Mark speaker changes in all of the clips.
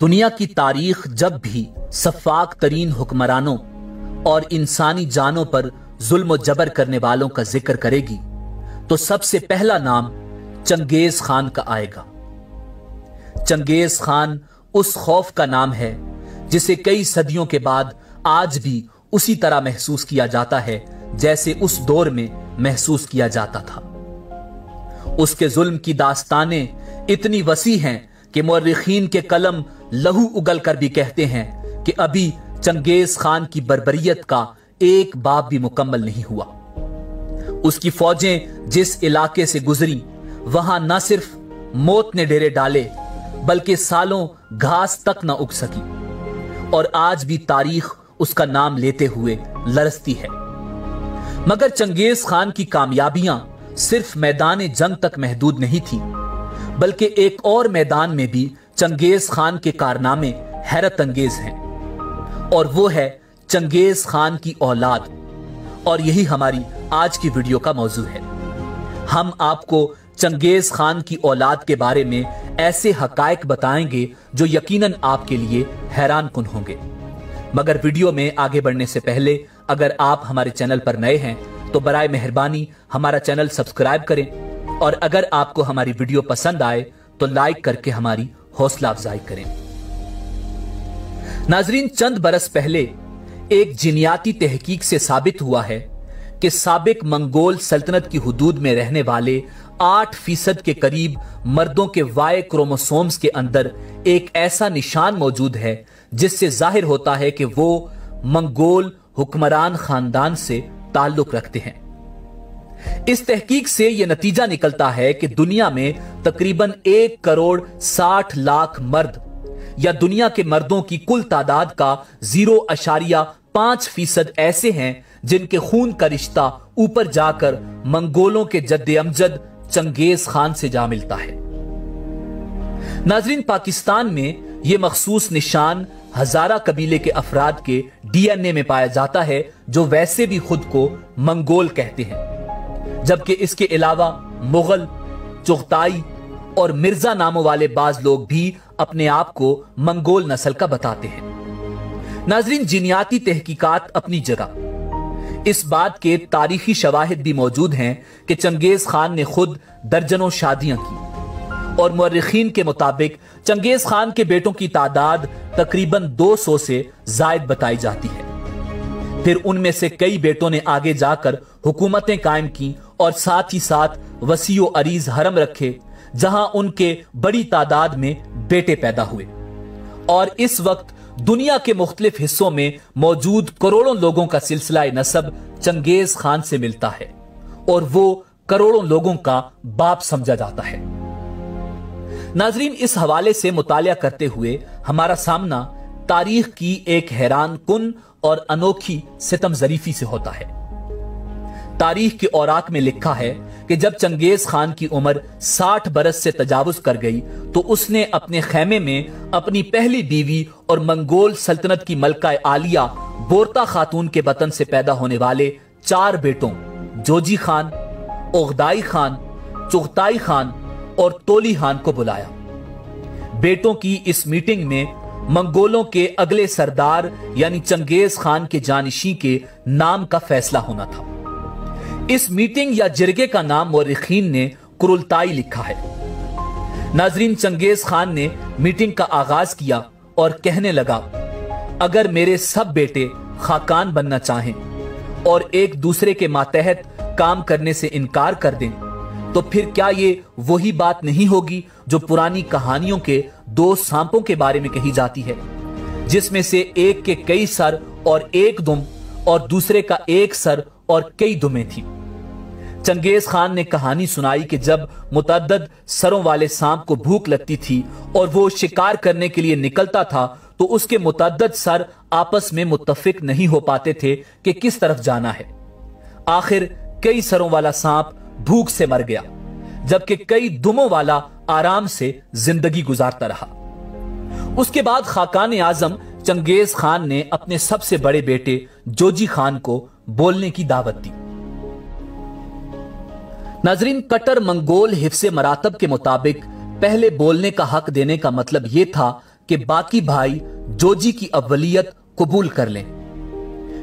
Speaker 1: दुनिया की तारीख जब भी सफाक तरीन हुक्मरानों और इंसानी जानों पर जुल्म जबर करने वालों का जिक्र करेगी तो सबसे पहला नाम चंगेज खान का आएगा। चंगेज खान उस खौफ का नाम है जिसे कई सदियों के बाद आज भी उसी तरह महसूस किया जाता है जैसे उस दौर में महसूस किया जाता था। उसके जुल्म की दास्तानें इतनी वसी हैं कि मुअर्रिखीन के कलम लहू उगल कर भी कहते हैं कि अभी चंगेज खान की बर्बरियत का एक बाब भी मुकम्मल नहीं हुआ। उसकी फौजें जिस इलाके से गुजरी वहां न सिर्फ मौत ने डेरे डाले बल्कि सालों घास तक न उग सकी और आज भी तारीख उसका नाम लेते हुए लरसती है। मगर चंगेज खान की कामयाबियां सिर्फ मैदान जंग तक महदूद नहीं थी बल्कि एक और मैदान में भी चंगेज खान के कारनामे हैरत अंगेज हैं और वो है चंगेज खान की औलाद। और यही हमारी आज की वीडियो का मौजू है। हम आपको चंगेज खान की औलाद के बारे में ऐसे हकायक बताएंगे जो यकीनन आपके लिए हैरान कुन होंगे। मगर वीडियो में आगे बढ़ने से पहले अगर आप हमारे चैनल पर नए हैं तो बराए मेहरबानी हमारा चैनल सब्सक्राइब करें और अगर आपको हमारी वीडियो पसंद आए तो लाइक करके हमारी हौसला अफजाई करें। नाजरीन, चंद बरस पहले एक जिनियाती तहकीक से साबित हुआ है कि साबिक मंगोल सल्तनत की हुदूद में रहने वाले 8% के करीब मर्दों के वाई क्रोमोसोम्स के अंदर एक ऐसा निशान मौजूद है जिससे जाहिर होता है कि वो मंगोल हुक्मरान खानदान से ताल्लुक रखते हैं। इस तहकीक से यह नतीजा निकलता है कि दुनिया में तकरीबन 1,60,00,000 मर्द या दुनिया के मर्दों की कुल तादाद का 0.5% ऐसे हैं जिनके खून का रिश्ता ऊपर जाकर मंगोलों के जद्दे अमजद चंगेज खान से जा मिलता है। नाजरीन, पाकिस्तान में यह मखसूस निशान हजारा कबीले के अफराद के डीएनए में पाया जाता है जो वैसे भी खुद को मंगोल कहते हैं, जबकि इसके अलावा मुगल, चुगताई और मिर्जा नामों वाले बाज लोग भी अपने आप को मंगोल नस्ल का बताते हैं। नाजरीन, जिनियाती तहकीकात अपनी जगह, इस बात के तारीखी शवाहिद भी मौजूद हैं कि चंगेज खान ने खुद दर्जनों शादियां की और मुअर्रिखीन के मुताबिक चंगेज खान के बेटों की तादाद तकरीबन 200 से जायद बताई जाती है। फिर उनमें से कई बेटों ने आगे जाकर हुकूमतें कायम की और साथ ही साथ वसीओ अरीज हरम रखे जहां उनके बड़ी तादाद में बेटे पैदा हुए। और इस वक्त दुनिया के मुख्तलिफ हिस्सों में मौजूद करोड़ों लोगों का सिलसिला नसब चंगेज खान से मिलता है और वो करोड़ों लोगों का बाप समझा जाता है। नाजरीन, इस हवाले से मुतालिया करते हुए हमारा सामना तारीख की एक हैरान कुन और अनोखी सितम ज़रीफी से होता है। तारीख के औराक में लिखा है कि जब चंगेज खान की उम्र 60 बरस से तजावुज कर गई तो उसने अपने खेमे में अपनी पहली बीवी और मंगोल सल्तनत की मलका आलिया बोरता खातून के बतन से पैदा होने वाले 4 बेटों जोजी खान, ओगदाई खान, चुगताई खान और तोली खान को बुलाया। बेटों की इस मीटिंग में मंगोलों के अगले सरदार यानी चंगेज खान के जानिशी के नाम का फैसला होना था। इस मीटिंग या जिरगे का नाम मुअर्रिखीन ने कुरुलताई लिखा है। नाजरीन, चंगेज खान ने मीटिंग का आगाज किया और कहने लगा, अगर मेरे सब बेटे खाकान बनना चाहें और एक दूसरे के मातहत काम करने से इनकार कर दें तो फिर क्या ये वही बात नहीं होगी जो पुरानी कहानियों के 2 सांपों के बारे में कही जाती है, जिसमें से एक के कई सर और एक दुम और दूसरे का एक सर और कई दुमें थी। चंगेज खान ने कहानी सुनाई कि जब मुतअद्दद सरों वाले सांप को भूख लगती थी और वो शिकार करने के लिए निकलता था तो उसके मुतअद्दद सर आपस में मुत्तफिक नहीं हो पाते थे कि किस तरफ जाना है। आखिर कई सरों वाला सांप भूख से मर गया जबकि कई दुमों वाला आराम से जिंदगी गुजारता रहा। उसके बाद खाकान आजम चंगेज खान ने अपने सबसे बड़े बेटे जोजी खान को बोलने की दावत दी। नाजरीन, कट्टर मंगोल हिफ्से मरातब के मुताबिक पहले बोलने का हक देने का मतलब यह था کہ बाकी भाई जोजी की अव्वलियत कबूल कर लें।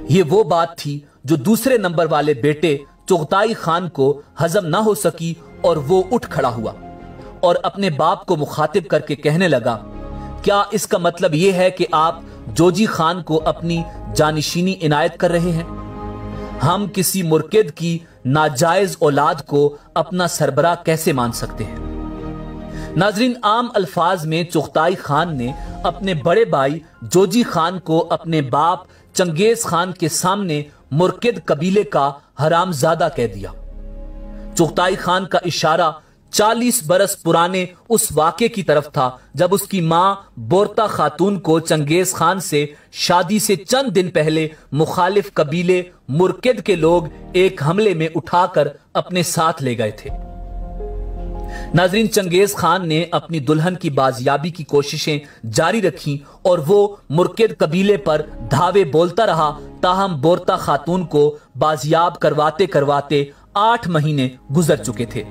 Speaker 1: ये वो बात थी जो दूसरे नंबर वाले बेटे चुगताई खान को हजम ना हो सकी और वो उठ खड़ा हुआ और अपने बाप को मुखातिब करके कहने लगा, क्या इसका मतलब यह है कि आप जोजी खान को अपनी जानिशीनी इनायत कर रहे हैं? हम किसी मुर्किद की नाजायज औलाद को अपना सरबराह कैसे मान सकते हैं? नाजरीन, आम अल्फाज में चुगताई खान ने अपने बड़े भाई जोजी खान को अपने बाप चंगेज खान के सामने मुर्किद कबीले का हरामजादा कह दिया। चुगताई खान का इशारा 40 बरस पुराने उस वाक़े की तरफ था जब उसकी मां बोरता खातून को चंगेज खान से शादी से चंद दिन पहले मुखालिफ कबीले मुर्किद के लोग एक हमले में उठाकर अपने साथ ले गए थे। नाजरीन, चंगेज खान ने अपनी दुल्हन की बाजियाबी की कोशिशें जारी रखी और वो मुर्किद कबीले पर धावे बोलता रहा, ताहम बोरता खातून को बाजियाब करवाते करवाते 8 महीने गुजर चुके थे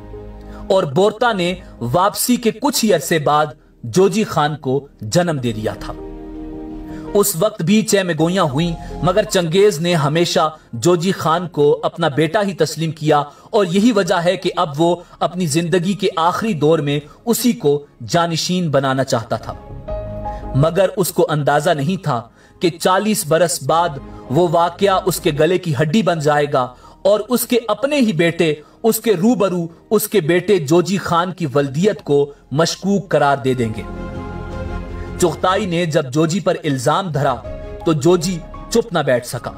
Speaker 1: और बोरता ने वापसी के कुछ ही अरसे बाद जोजी खान को जन्म दे दिया था। उस वक्त भी चहमगोइयां हुई, मगर चंगेज ने हमेशा जोजी खान को अपना बेटा ही तस्लीम किया और यही वजह है कि अब वो अपनी जिंदगी के आखिरी दौर में उसी को जानिशीन बनाना चाहता था। मगर उसको अंदाजा नहीं था कि 40 बरस बाद वो वाकया उसके गले की हड्डी बन जाएगा और उसके अपने ही बेटे उसके रूबरू उसके बेटे जोजी खान की वल्दियत को मशकूक करार दे देंगे। चुगताई ने जब जोजी पर इल्जाम धरा तो जोजी चुप न बैठ सका।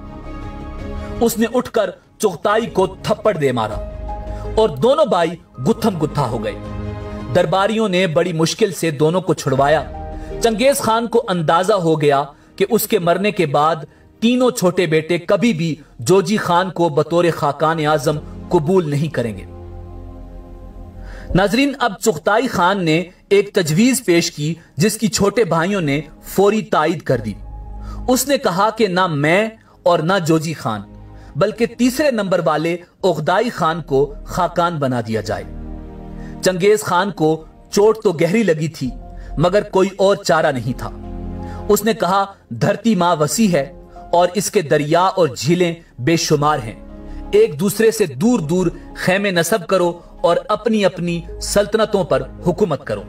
Speaker 1: उसने उठकर चुगताई को थप्पड़ दे मारा और दोनों भाई गुत्थम गुत्था हो गए। दरबारियों ने बड़ी मुश्किल से दोनों को छुड़वाया। चंगेज खान को अंदाजा हो गया कि उसके मरने के बाद तीनों छोटे बेटे कभी भी जोजी खान को बतौर खाकान आजम कबूल नहीं करेंगे। नाजरीन, अब चुगताई खान ने एक तजवीज पेश की जिसकी छोटे भाइयों ने फौरी तायद कर दी। उसने कहा कि ना मैं और ना जोजी खान बल्कि तीसरे नंबर वाले उगदाई खान को खाकान बना दिया जाए। चंगेज खान को चोट तो गहरी लगी थी मगर कोई और चारा नहीं था। उसने कहा, धरती मां वसी है और इसके दरिया और झीलें बेशुमार हैं। एक दूसरे से दूर दूर खैमे नसब करो और अपनी अपनी सल्तनतों पर हुकूमत करो।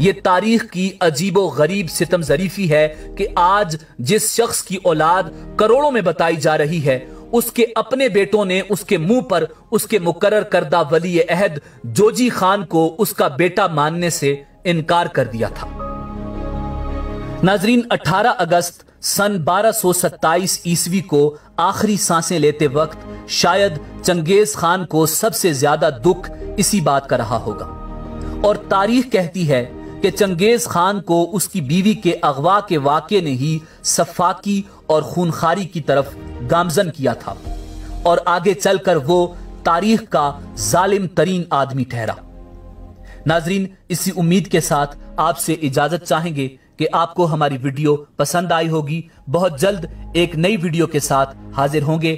Speaker 1: ये तारीख की अजीबो गरीब सितम जरीफी है कि आज जिस शख्स की औलाद करोड़ों में बताई जा रही है, उसके अपने बेटों ने उसके मुंह पर उसके मुकर्रर करदा वली अहद जोजी खान को उसका बेटा मानने से इनकार कर दिया था। नाजरीन, 18 अगस्त सन 1227 ईस्वी को आखिरी सांसें लेते वक्त शायद चंगेज खान को सबसे ज्यादा दुख इसी बात का रहा होगा और तारीख कहती है कि चंगेज खान को उसकी बीवी के अगवा के वाक़े ने ही सफाकी और खूनखारी की तरफ गामजन किया था और आगे चलकर वो तारीख का जालिम तरीन आदमी ठहरा। नाजरीन, इसी उम्मीद के साथ आपसे इजाजत चाहेंगे कि आपको हमारी वीडियो पसंद आई होगी। बहुत जल्द एक नई वीडियो के साथ हाजिर होंगे।